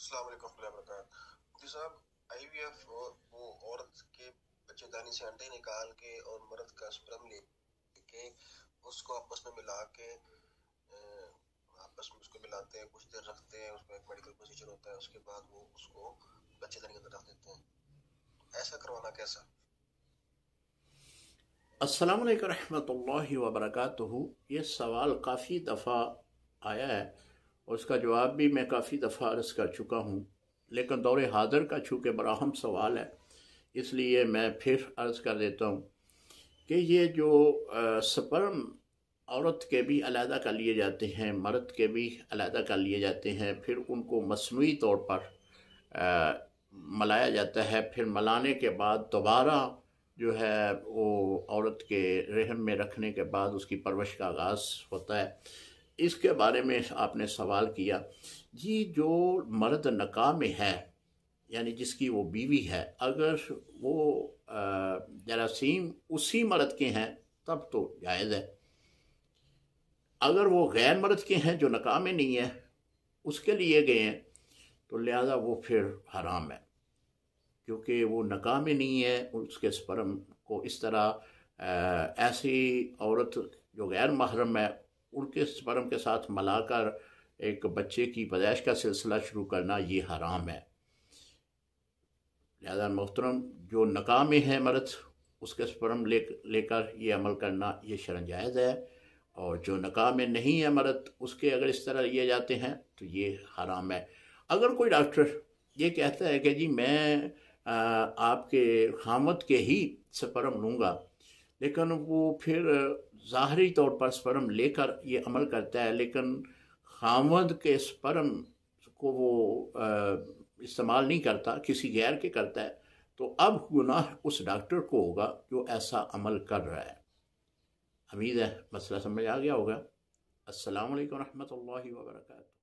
السلام علیکم ورحمۃ اللہ وبرکاتہ۔ مفتی صاحب، IVF وہ عورت کے بچے دانی سے انڈے نکال کے اور مرد کا سپرم لے کے اس کو آپس میں ملا کے آپس میں اس کو ملاتے ہیں، کچھ دیر رکھتے ہیں، اس میں ایک میڈیکل پروسیجر ہوتا ہے، اس کے بعد وہ اس کو بچے دانی کے اندر رکھ دیتے ہیں۔ ایسا کروانا کیسا؟ السلام علیکم رحمۃ اللہ وبرکاتہ۔ یہ سوال کافی دفعہ آیا ہے اور اس کا جواب بھی میں کافی دفعہ عرض کر چکا ہوں، لیکن دور حاضر کا چونکہ بڑا اہم سوال ہے اس لیے میں پھر عرض کر دیتا ہوں کہ یہ جو سپرم عورت کے بھی علیحدہ کر لیے جاتے ہیں، مرد کے بھی علیحدہ کر لیے جاتے ہیں، پھر ان کو مصنوعی طور پر ملایا جاتا ہے، پھر ملانے کے بعد دوبارہ جو ہے وہ عورت کے رحم میں رکھنے کے بعد اس کی پرورش کا آغاز ہوتا ہے۔ اس کے بارے میں آپ نے سوال کیا جی، جو مرد نکاح میں ہے یعنی جس کی وہ بیوی ہے، اگر وہ جراثیم اسی مرد کے ہیں تب تو جائز ہے، اگر وہ غیر مرد کے ہیں جو نکاح میں نہیں ہے اس کے لیے گئے ہیں تو لہذا وہ پھر حرام ہے، کیونکہ وہ نکاح میں نہیں ہے۔ اس کے سپرم کو اس طرح ایسی عورت جو غیر محرم ہے ان کے سپرم کے ساتھ ملا کر ایک بچے کی پیدائش کا سلسلہ شروع کرنا یہ حرام ہے۔ لہذا محترم، جو نکاح میں ہے مرد اس کے سپرم لے کر یہ عمل کرنا یہ شرعاً جائز ہے، اور جو نکاح میں نہیں ہے مرد اس کے اگر اس طرح لیے جاتے ہیں تو یہ حرام ہے۔ اگر کوئی ڈاکٹر یہ کہتا ہے کہ جی میں آپ کے خامد کے ہی سپرم لوں گا، لیکن وہ پھر ظاہری طور پر سپرم لے کر یہ عمل کرتا ہے لیکن خامد کے سپرم کو وہ استعمال نہیں کرتا، کسی غیر کے کرتا ہے، تو اب گناہ اس ڈاکٹر کو ہوگا جو ایسا عمل کر رہا ہے۔ امید ہے مسئلہ سمجھ آ گیا ہوگا۔ السلام علیکم ورحمۃ اللہ وبرکاتہ۔